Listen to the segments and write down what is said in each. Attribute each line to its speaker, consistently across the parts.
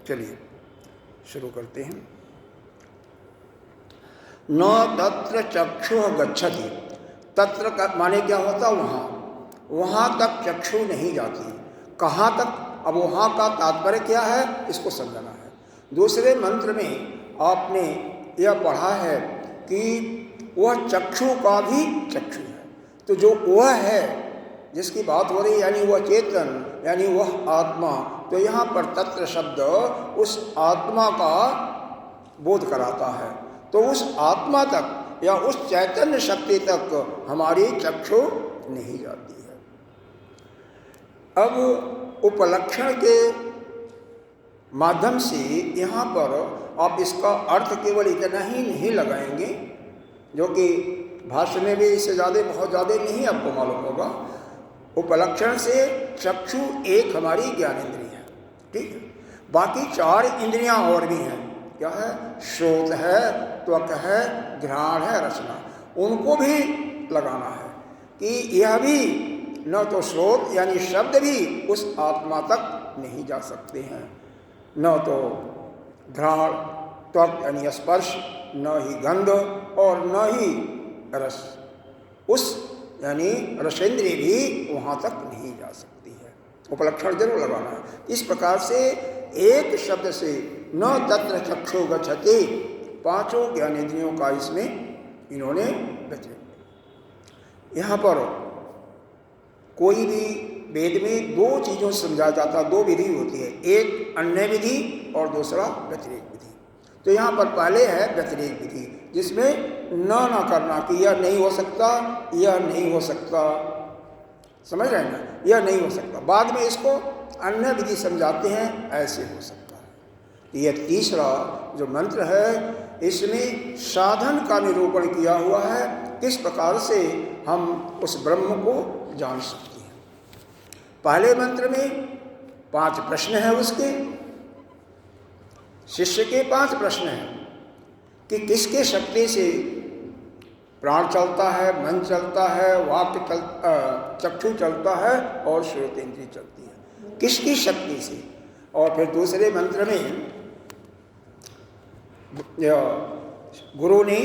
Speaker 1: चलिए शुरू करते हैं। न तत्र चक्षुः गच्छति, तत्र का माने क्या होता, वहाँ तक चक्षु नहीं जाती। कहाँ तक? अब वहाँ का तात्पर्य क्या है, इसको समझना है। दूसरे मंत्र में आपने यह पढ़ा है कि वह चक्षु का भी चक्षु है। तो जो वह है जिसकी बात हो रही, यानी वह चेतन, यानी वह आत्मा, तो यहाँ पर तत्र शब्द उस आत्मा का बोध कराता है। तो उस आत्मा तक या उस चैतन्य शक्ति तक हमारी चक्षु नहीं जाती है। अब उपलक्षण के माध्यम से यहाँ पर आप इसका अर्थ केवल इतना ही नहीं लगाएंगे, जो कि भाष्य में भी इससे ज़्यादा बहुत ज़्यादा नहीं आपको मालूम होगा। उपलक्षण से चक्षु एक हमारी ज्ञानेंद्रिय है, ठीक है। बाकी 4 इंद्रियां और भी हैं। क्या है? श्रोत है, त्वक है, घ्राण है, रसना। उनको भी लगाना है कि यह भी न तो श्रोत यानी शब्द भी उस आत्मा तक नहीं जा सकते हैं, न तो घ्राण त्वक यानी स्पर्श, न ही गंध और न ही रस, उस यानी रसेंद्रिय भी वहाँ तक नहीं जा सकती है। उपलक्षण जरूर लगाना है। इस प्रकार से एक शब्द से न तत्र चक्षु गच्छति, 5 ज्ञानेंद्रियों का इसमें इन्होंने बचे। यहाँ पर कोई भी वेद में 2 चीज़ों से समझाया जाता, 2 विधि होती है, एक अन्य विधि और दूसरा व्यतिरेक विधि। तो यहाँ पर पहले है व्यतिरेक विधि, जिसमें न करना कि यह नहीं हो सकता, यह नहीं हो सकता, समझ रहे हैं ना, यह नहीं हो सकता। बाद में इसको अन्य विधि समझाते हैं, ऐसे हो सकता है। यह तीसरा जो मंत्र है, इसमें साधन का निरूपण किया हुआ है, किस प्रकार से हम उस ब्रह्म को जान सकते हैं। पहले मंत्र में 5 प्रश्न हैं, उसके शिष्य के 5 प्रश्न हैं कि किसके शक्ति से प्राण चलता है, मन चलता है, वाक्य चक्षु चलता है और श्रोतेंद्रिय चलती है, किसकी शक्ति से। और फिर दूसरे मंत्र में गुरु ने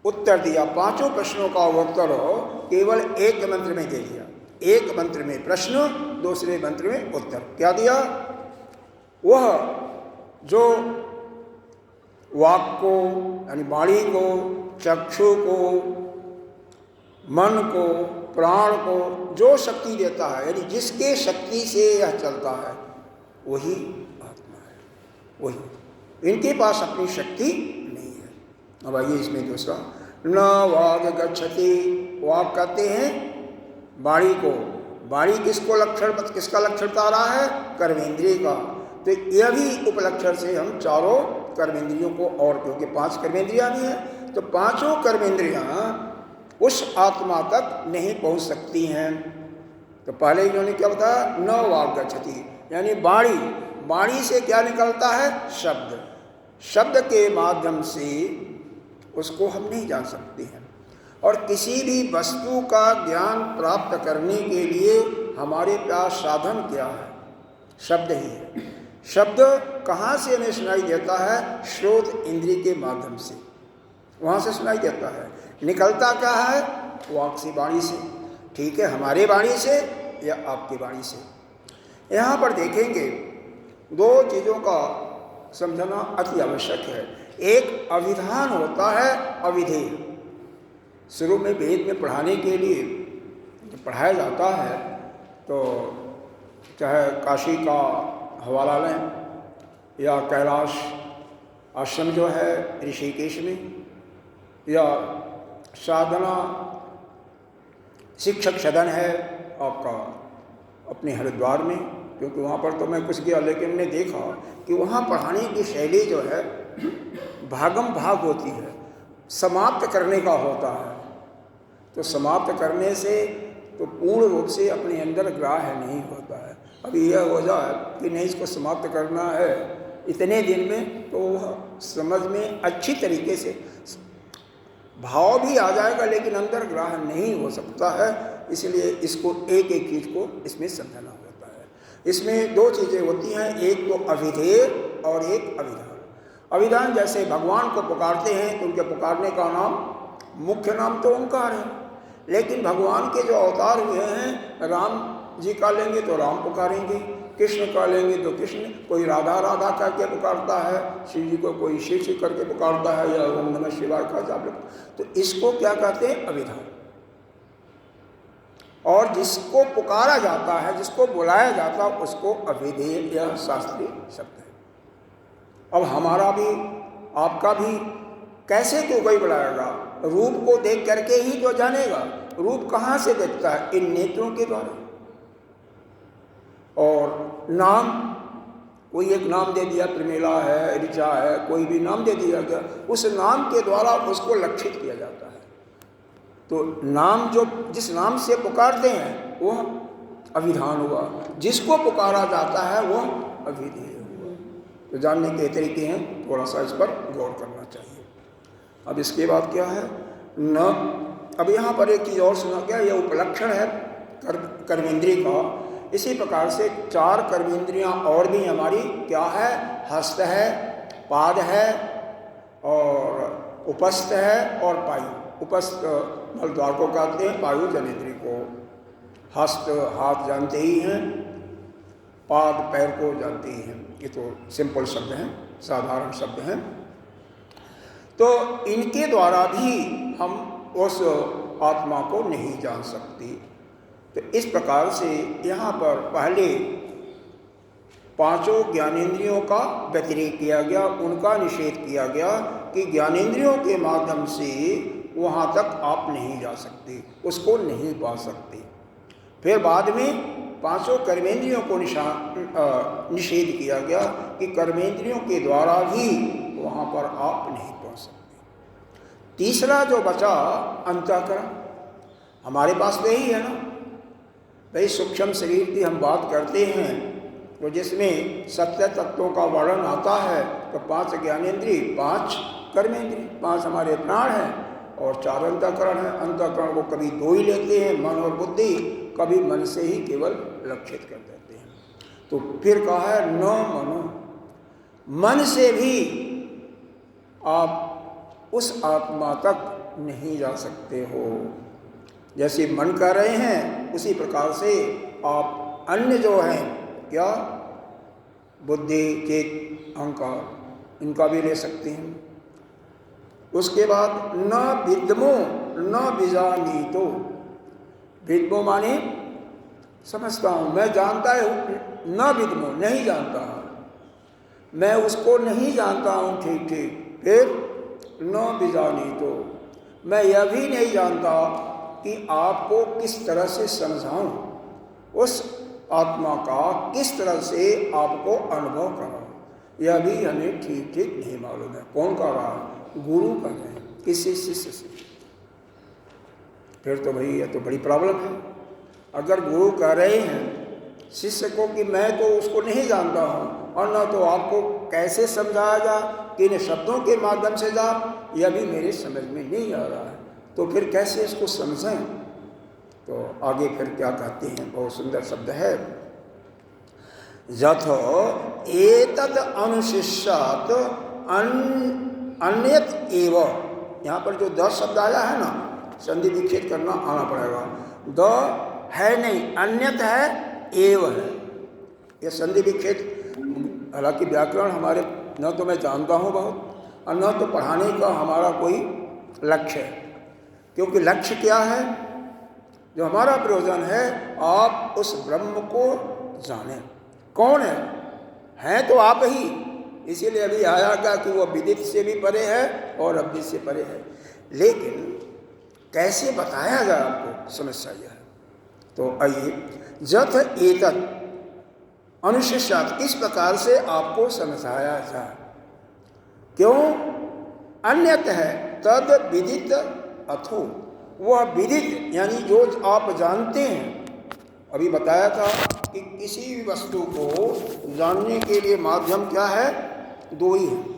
Speaker 1: उत्तर दिया, 5 प्रश्नों का उत्तर केवल एक मंत्र में दे दिया। एक मंत्र में प्रश्न, दूसरे मंत्र में उत्तर। क्या दिया? वह जो वाक को यानी वाणी को, चक्षु को, मन को, प्राण को जो शक्ति देता है, यानी जिसके शक्ति से यह चलता है, वही आत्मा है। वही, इनके पास अपनी शक्ति नहीं है। अब आइए इसमें दूसरा, न वाग गच्छति, वाग कहते हैं वाणी को। वाणी किसका लक्षण बता रहा है? कर्मेंद्रिय का। तो यह भी उपलक्षण से हम 4 कर्मेंद्रियों को, और क्योंकि 5 कर्मेंद्रियां भी हैं, तो 5 कर्मेंद्रियां उस आत्मा तक नहीं पहुंच सकती हैं। तो पहले इन्होंने क्या बताया? न वाग गच्छति, यानी वाणी से क्या निकलता है? शब्द। शब्द के माध्यम से उसको हम नहीं जान सकते हैं। और किसी भी वस्तु का ज्ञान प्राप्त करने के लिए हमारे पास साधन क्या है? शब्द ही है। शब्द कहाँ से हमें सुनाई देता है? श्रोत इंद्रिय के माध्यम से, वहाँ से सुनाई देता है। निकलता क्या है? वाक से, वाणी से। ठीक है, हमारे वाणी से या आपकी वाणी से। यहाँ पर देखेंगे 2 चीज़ों का समझना अति आवश्यक है। एक अविधान होता है, अविधेय। शुरू में वेद में पढ़ाने के लिए जब पढ़ाया जाता है, तो चाहे काशी का हवाला लें या कैलाश आश्रम जो है ऋषिकेश में, या साधना शिक्षक सदन है आपका अपने हरिद्वार में, क्योंकि वहाँ पर तो मैं कुछ गया, लेकिन मैंने देखा कि वहाँ पढ़ाने की शैली जो है भागम भाग होती है, समाप्त करने का होता है। तो समाप्त करने से तो पूर्ण रूप से अपने अंदर ग्राह्य नहीं होता है। अभी यह हो जाए कि नहीं, इसको समाप्त करना है इतने दिन में, तो वह समझ में अच्छी तरीके से भाव भी आ जाएगा, लेकिन अंदर ग्राह्य नहीं हो सकता है। इसलिए इसको एक एक चीज़ को इसमें समझना होता है। इसमें दो चीज़ें होती हैं, एक तो अविधेय और एक अभिधान। अभिधान जैसे भगवान को पुकारते हैं तो उनके पुकारने का नाम, मुख्य नाम तो ओंकार है, लेकिन भगवान के जो अवतार हुए हैं, राम जी का लेंगे तो राम पुकारेंगे, कृष्ण का लेंगे तो कृष्ण, कोई राधा राधा करके पुकारता है, शिव जी को कोई शिव शिव करके पुकारता है, या ओम नमः शिवाय का जाप, तो इसको क्या कहते हैं? अभिधान। और जिसको पुकारा जाता है, जिसको बुलाया जाता है, उसको अभिधेय या शास्त्रीय शब्द है। अब हमारा भी आपका भी कैसे तो कोई बुलाएगा? रूप को देख करके ही तो जानेगा। रूप कहाँ से देखता है? इन नेत्रों के द्वारा। और नाम, कोई एक नाम दे दिया, प्रमीला है, ऋचा है, कोई भी नाम दे दिया गया, उस नाम के द्वारा उसको लक्षित किया जाता है। तो नाम जो जिस नाम से पुकारते हैं वो अभिधान हुआ, जिसको पुकारा जाता है वो अभिधेय हुआ। तो जानने के तरीके हैं, थोड़ा सा इस पर गौर करना चाहिए। अब इसके बाद क्या है? न, अब यहाँ पर एक चीज़ और सुना गया, यह उपलक्षण है कर्मेंद्रिय का। इसी प्रकार से 4 कर्मेंद्रियाँ और भी हमारी क्या है? हस्त है, पाद है, और उपस्थ है, और पायु। उपस्थ मलद्वार को कहते हैं, पायु जनेंद्रिय को। हस्त हाथ जानते ही हैं, पाद पैर को जानते ही हैं। ये तो सिंपल शब्द हैं, साधारण शब्द हैं। तो इनके द्वारा भी हम उस आत्मा को नहीं जान सकते। तो इस प्रकार से यहाँ पर पहले 5 ज्ञानेंद्रियों का व्यतिरेक किया गया, उनका निषेध किया गया कि ज्ञानेंद्रियों के माध्यम से वहाँ तक आप नहीं जा सकते, उसको नहीं पा सकते। फिर बाद में 5 कर्मेंद्रियों को निषेध किया गया कि कर्मेंद्रियों के द्वारा भी वहाँ पर आप नहीं पहुँच सकते। तीसरा जो बचा अंतःकरण, हमारे पास वही है ना भाई। सूक्ष्म शरीर की हम बात करते हैं तो जिसमें 7 तत्वों का वर्णन आता है, तो 5 ज्ञानेंद्रिय, 5 कर्मेंद्रिय, 5 हमारे प्राण हैं और 4 अंतःकरण हैं। अंतःकरण को कभी 2 ही लेते हैं, मन और बुद्धि, कभी मन से ही केवल लक्षित कर देते हैं। तो फिर कहा है न मनो, मन से भी आप उस आत्मा तक नहीं जा सकते हो। जैसे मन कर रहे हैं उसी प्रकार से आप अन्य जो हैं क्या, बुद्धि, चित्त, अहंकार, इनका भी ले सकते हैं। उसके बाद न विद्मो न बीजानीतो। विद्मो माने समझता हूँ, मैं जानता हूँ, न विद्मो नहीं जानता हूँ, मैं उसको नहीं जानता हूँ ठीक ठीक। फिर न बीजानीतो, मैं यह भी नहीं जानता कि आपको किस तरह से समझाऊं, उस आत्मा का किस तरह से आपको अनुभव कराऊं, यह भी हमें ठीक ठीक नहीं मालूम है। कौन कर रहा है? गुरु कर रहे हैं, किसी शिष्य से। फिर तो भाई यह तो बड़ी प्रॉब्लम है। अगर गुरु कह रहे हैं शिष्य को कि मैं तो उसको नहीं जानता हूँ, और ना तो आपको कैसे समझाया जा कि इन शब्दों के माध्यम से जा, यह भी मेरे समझ में नहीं आ रहा है, तो फिर कैसे इसको समझें? तो आगे फिर क्या कहते हैं, बहुत सुंदर शब्द है, यथो एतद अनुशिष्यात् अन्यत एव। यहाँ पर जो 10 शब्द आया है ना, संधि विच्छेद करना आना पड़ेगा। द है नहीं, अन्यत है, एव है। यह संधि विच्छेद, हालांकि व्याकरण हमारे न तो मैं जानता हूँ बहुत, और न तो पढ़ाने का हमारा कोई लक्ष्य है। क्योंकि लक्ष्य क्या है? जो हमारा प्रयोजन है, आप उस ब्रह्म को जानें। कौन है तो आप ही। इसीलिए अभी आया था कि वो विदित से भी परे है और अविदित से परे है। लेकिन कैसे बताया जाए आपको, समस्या यह है। तो आइए, जथ एतत् अनुशिष्यात्, किस प्रकार से आपको समझाया जाए। क्यों? अन्यत है तद विदित अथो, वह विदित यानी जो आप जानते हैं। अभी बताया था कि किसी भी वस्तु को जानने के लिए माध्यम क्या है? 2 ही है।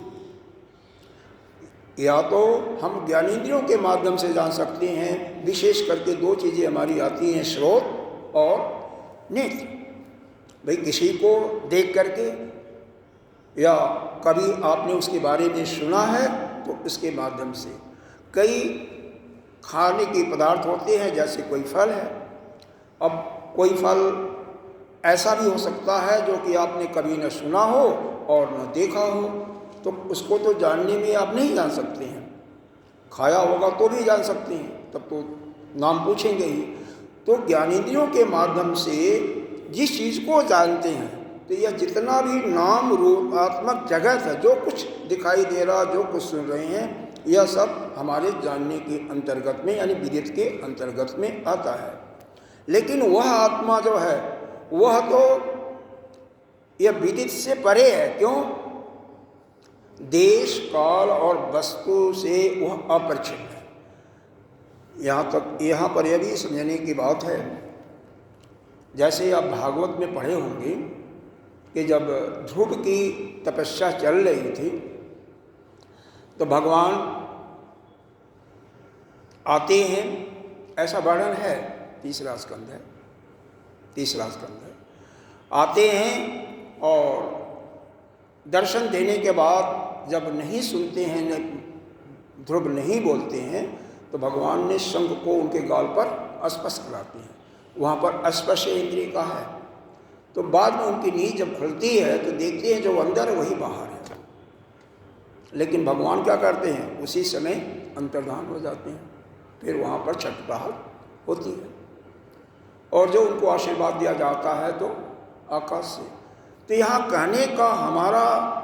Speaker 1: या तो हम ज्ञानेंद्रियों के माध्यम से जान सकते हैं, विशेष करके 2 चीज़ें हमारी आती हैं, श्रोत और नेत्र। भाई किसी को देख करके या कभी आपने उसके बारे में सुना है तो इसके माध्यम से। कई खाने के पदार्थ होते हैं, जैसे कोई फल है। अब कोई फल ऐसा भी हो सकता है जो कि आपने कभी न सुना हो और न देखा हो, तो उसको तो जानने में आप नहीं जान सकते हैं। खाया होगा तो भी जान सकते हैं, तब तो नाम पूछेंगे ही। तो ज्ञानेंद्रियों के माध्यम से जिस चीज़ को जानते हैं, तो यह जितना भी नाम रूपात्मक जगत है, जो कुछ दिखाई दे रहा, जो कुछ सुन रहे हैं, यह सब हमारे जानने के अंतर्गत में यानी विदित के अंतर्गत में आता है। लेकिन वह आत्मा जो है वह तो यह विदित से परे है। क्यों? देश काल और वस्तु से वह अपरिचिन्न है। यहाँ पर यह भी समझने की बात है, जैसे आप भागवत में पढ़े होंगे कि जब ध्रुव की तपस्या चल रही थी तो भगवान आते हैं, ऐसा वर्णन है, तीसरा स्कंद है, आते हैं और दर्शन देने के बाद जब नहीं सुनते हैं, ध्रुव नहीं बोलते हैं, तो भगवान ने शंख को उनके गाल पर स्पर्श कराते हैं। वहाँ पर स्पर्श इंद्रिय का है। तो बाद में उनकी नींद जब खुलती है तो देखते हैं जो अंदर है वही बाहर है। लेकिन भगवान क्या करते हैं, उसी समय अंतर्धान हो जाते हैं। फिर वहाँ पर छटपटाहट होती है और जो उनको आशीर्वाद दिया जाता है तो आकाश से। तो यहाँ कहने का हमारा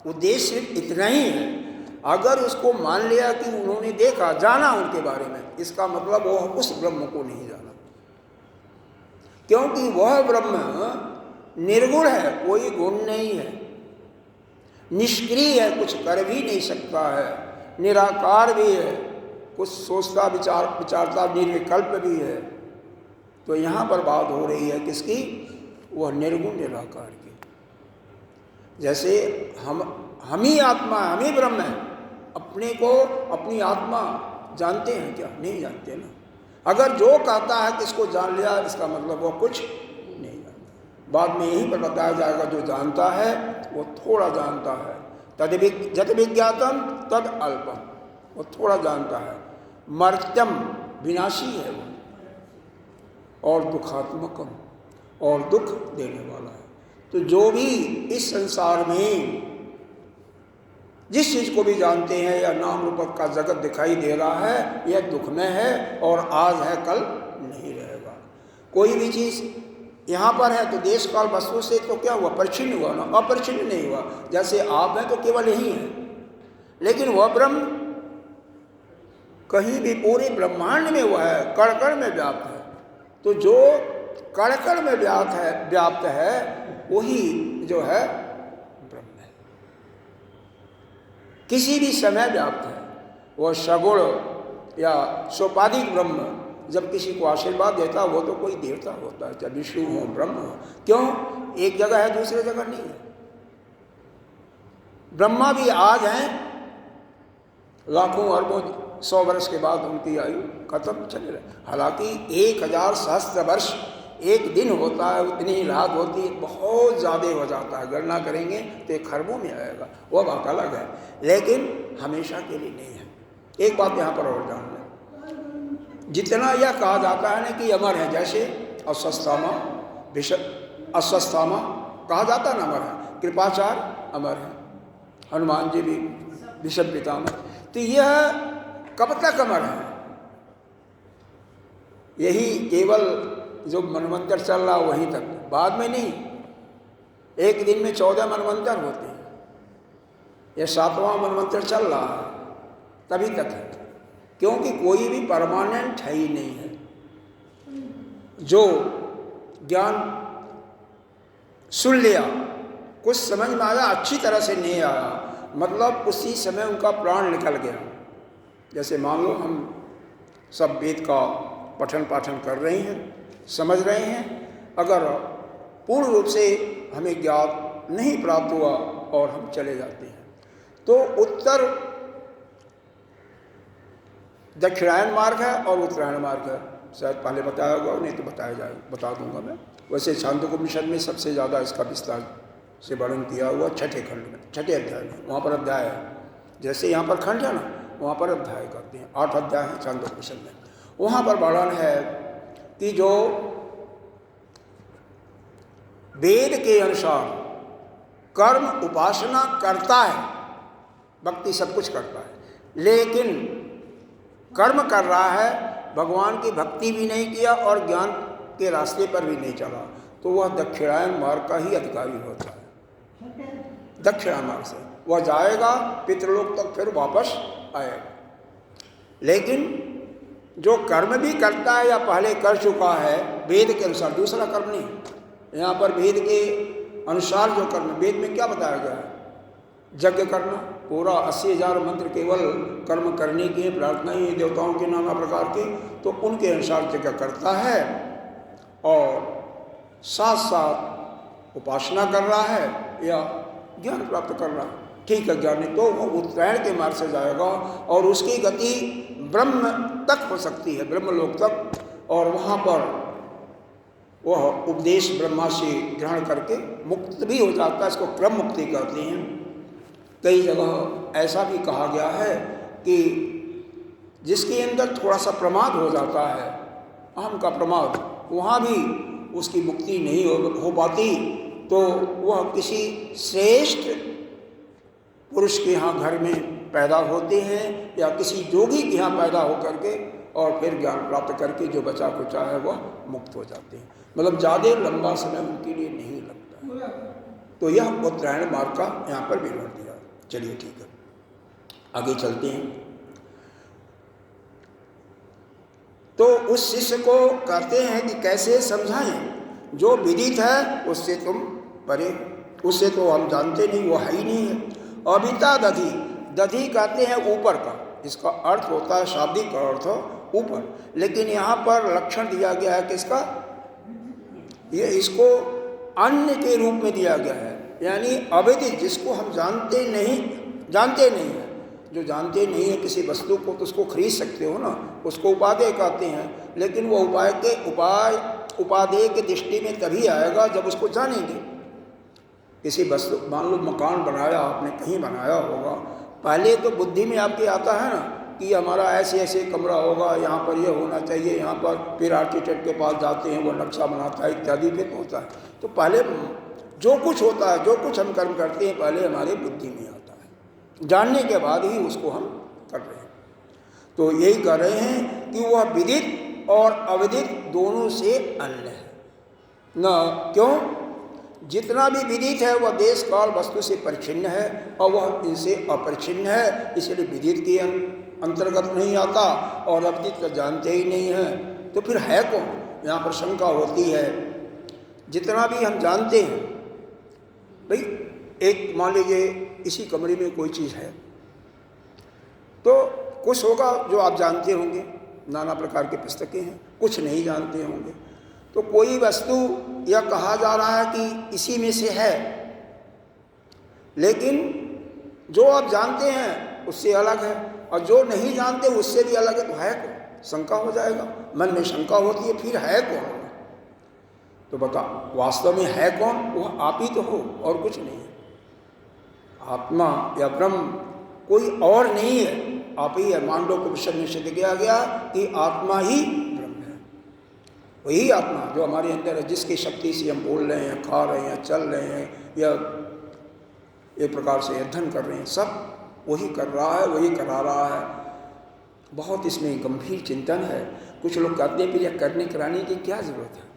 Speaker 1: उद्देश्य इतना ही है। अगर उसको मान लिया कि उन्होंने देखा, जाना उनके बारे में, इसका मतलब वो उस ब्रह्म को नहीं जाना, क्योंकि वह ब्रह्म निर्गुण है, कोई गुण नहीं है, निष्क्रिय है, कुछ कर भी नहीं सकता है, निराकार भी है, कुछ सोचता विचारता निर्विकल्प भी है। तो यहाँ पर बात हो रही है किसकी? वह निर्गुण निराकार की। जैसे हम ही आत्मा, हम ही ब्रह्म है, अपने को अपनी आत्मा जानते हैं क्या? नहीं जानते ना। अगर जो कहता है कि इसको जान लिया, इसका मतलब वो कुछ नहीं जानता। बाद में यही पर बताया जाएगा, जो जानता है वो थोड़ा जानता है। जत विज्ञातम तद अल्पम, वो थोड़ा जानता है। मर्त्यम, विनाशी है वो, और दुखात्मकम, और दुख देने वाला है। तो जो भी इस संसार में जिस चीज़ को भी जानते हैं या नाम रूप का जगत दिखाई दे रहा है, यह दुख में है और आज है कल नहीं रहेगा। कोई भी चीज़ यहाँ पर है तो देश काल वस्तु से तो क्या हुआ? परिच्छिन्न हुआ ना, अपरिच्छिन्न नहीं हुआ। जैसे आप हैं तो केवल यही है, लेकिन वह ब्रह्म कहीं भी पूरे ब्रह्मांड में हुआ है, कण कण में व्याप्त है। तो जो कण कण में व्याप्त है वही जो है ब्रह्म है, किसी भी समय व्याप्त है। वह सगुण या सोपाधिक ब्रह्म जब किसी को आशीर्वाद देता, वो तो कोई देवता होता है, चाहे विष्णु हो, ब्रह्म हो। क्यों? एक जगह है, दूसरी जगह नहीं है। ब्रह्मा भी आज हैं, लाखों अरबों 100 वर्ष के बाद उनकी आयु खत्म चले रहे। हालांकि 1000 सहस्त्र वर्ष एक दिन होता है, उतनी ही रात होती है, बहुत ज़्यादा हो जाता है। गणना करेंगे तो 1 खरबों में आएगा, वह बात अलग है, लेकिन हमेशा के लिए नहीं है। एक बात यहाँ पर और जान लें, जितना यह कहा जाता है ना कि अमर है, जैसे अस्वस्थामा कहा जाता है ना अमर है, कृपाचार्य अमर है, हनुमान जी भी विषम पितामह। तो यह कब तक अमर है? यही केवल जो मनवंतर चल रहा वहीं तक, बाद में नहीं। एक दिन में 14 मनवंतर होते हैं, यह 7वां मनवंतर चल रहा है, तभी तक है। क्योंकि कोई भी परमानेंट है ही नहीं है। जो ज्ञान सुन लिया, कुछ समझ में आया, अच्छी तरह से नहीं आया, मतलब उसी समय उनका प्राण निकल गया। जैसे मान लो हम सब वेद का पठन पाठन कर रहे हैं, समझ रहे हैं, अगर पूर्ण रूप से हमें ज्ञान नहीं प्राप्त हुआ और हम चले जाते हैं, तो उत्तर दक्षिणायन मार्ग है और उत्तरायण मार्ग है। शायद पहले बताया होगा, नहीं तो बता दूंगा मैं। वैसे छांदोग्योपनिषद में सबसे ज़्यादा इसका विस्तार से वर्णन किया हुआ छठे खंड में, छठे अध्याय में। वहाँ पर अध्याय है, जैसे यहाँ पर खंड है ना, वहाँ पर अध्याय करते हैं। 8 अध्याय हैं छांदोग्योपनिषद में। वहाँ पर वर्णन है कि जो वेद के अनुसार कर्म उपासना करता है, भक्ति सब कुछ करता है, लेकिन कर्म कर रहा है, भगवान की भक्ति भी नहीं किया और ज्ञान के रास्ते पर भी नहीं चला, तो वह दक्षिणायन मार्ग का ही अधिकारी होता है। दक्षिणा मार्ग से वह जाएगा पितृलोक तक, फिर वापस आएगा। लेकिन जो कर्म भी करता है या पहले कर चुका है वेद के अनुसार, दूसरा कर्म नहीं, यहाँ पर वेद के अनुसार जो कर्म, वेद में क्या बताया गया है? यज्ञ करना, पूरा 80,000 मंत्र केवल कर्म करने के, प्रार्थना ही देवताओं के नाना प्रकार के, तो उनके अनुसार यज्ञ करता है और साथ साथ उपासना कर रहा है या ज्ञान प्राप्त कर रहा है। ठीक है, ज्ञानी तो वह उत्तरायण के मार्ग से जाएगा और उसकी गति ब्रह्म तक हो सकती है, ब्रह्मलोक तक, और वहाँ पर वह उपदेश ब्रह्मा से ग्रहण करके मुक्त भी हो जाता है। इसको क्रम मुक्ति कहते हैं। कई जगह ऐसा भी कहा गया है कि जिसके अंदर थोड़ा सा प्रमाद हो जाता है, अहम का प्रमाद, वहाँ भी उसकी मुक्ति नहीं हो पाती, तो वह किसी श्रेष्ठ पुरुष के यहाँ घर में पैदा होते हैं या किसी योगी के यहाँ पैदा हो करके और फिर ज्ञान प्राप्त करके जो बचा कुचा है वह मुक्त हो जाते हैं। मतलब ज़्यादा लंबा समय उनके लिए नहीं लगता। तो यह उत्तरायण मार्ग का यहाँ पर विवरण दिया। चलिए ठीक है, आगे चलते हैं। तो उस शिष्य को कहते हैं कि कैसे समझाएं, जो विदित है उससे तुम परे, उससे तो हम जानते नहीं, वो है ही नहीं है। अविता दधि, दधि कहते हैं ऊपर का, इसका अर्थ होता है शाब्दिक अर्थ ऊपर, लेकिन यहाँ पर लक्षण दिया गया है किसका? ये इसको अन्य के रूप में दिया गया है, यानी अविदित, जिसको हम जानते नहीं है। जो जानते नहीं है किसी वस्तु को तो उसको खरीद सकते हो ना, उसको उपादेय कहते हैं, लेकिन वो उपादेय के दृष्टि में तभी आएगा जब उसको जानेंगे। किसी वस्तु, मान लो मकान बनाया आपने, कहीं बनाया होगा, पहले तो बुद्धि में आपके आता है ना कि हमारा ऐसे ऐसे कमरा होगा, यहाँ पर ये होना चाहिए, यहाँ पर, फिर आर्किटेक्ट के पास जाते हैं, वो नक्शा बनाता है इत्यादि, फिर होता है। तो पहले जो कुछ होता है, जो कुछ हम कर्म करते हैं, पहले हमारे बुद्धि में आता है, जानने के बाद ही उसको हम कर रहे हैं। तो यही कर रहे हैं कि वह विदित और अविदित दोनों से अन्य है न। क्यों? जितना भी विदित है वह देश काल वस्तु से परिच्छिन्न है और वह इनसे अपरिच्छिन्न है, इसलिए विदित के अंतर्गत नहीं आता और अविदित का जानते ही नहीं है। तो फिर है कौन? यहाँ पर शंका होती है। जितना भी हम जानते हैं, भाई एक मान लीजिए इसी कमरे में कोई चीज़ है, तो कुछ होगा जो आप जानते होंगे, नाना प्रकार की पुस्तकें हैं, कुछ नहीं जानते होंगे। तो कोई वस्तु यह कहा जा रहा है कि इसी में से है, लेकिन जो आप जानते हैं उससे अलग है और जो नहीं जानते उससे भी अलग है, तो है कौन? शंका हो जाएगा, मन में शंका होती है, फिर है कौन? तो बता, वास्तव में है कौन? वह आप ही तो हो और कुछ नहीं है। आत्मा या ब्रह्म कोई और नहीं है, आप ही है। मांडव्योपनिषद में सिद्ध किया गया कि आत्मा ही ब्रह्म है, वही आत्मा जो हमारे अंदर है, जिसकी शक्ति से हम बोल रहे हैं, खा रहे हैं, चल रहे हैं या एक प्रकार से अध्ययन कर रहे हैं, सब वही कर रहा है, वही करा रहा है। बहुत इसमें गंभीर चिंतन है। कुछ लोग कहते हैं कि यह करने कराने की क्या जरूरत है?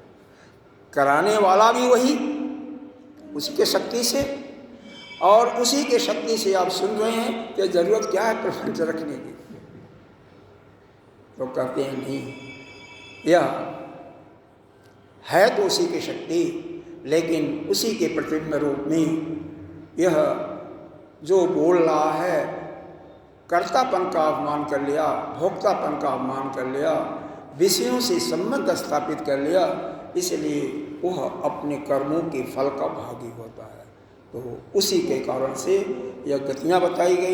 Speaker 1: कराने वाला भी वही, उसी के शक्ति से, और उसी के शक्ति से आप सुन रहे हैं कि जरूरत क्या है प्रपंच रखने की? तो कहते हैं नहीं, यह है तो उसी की शक्ति, लेकिन उसी के प्रतिबिंब रूप में यह जो बोल रहा है, कर्तापन का अपमान कर लिया, भोक्तापन का अपमान कर लिया, विषयों से संबंध स्थापित कर लिया, इसलिए वह अपने कर्मों के फल का भागी होता है। तो उसी के कारण से यह गतियाँ बताई गई।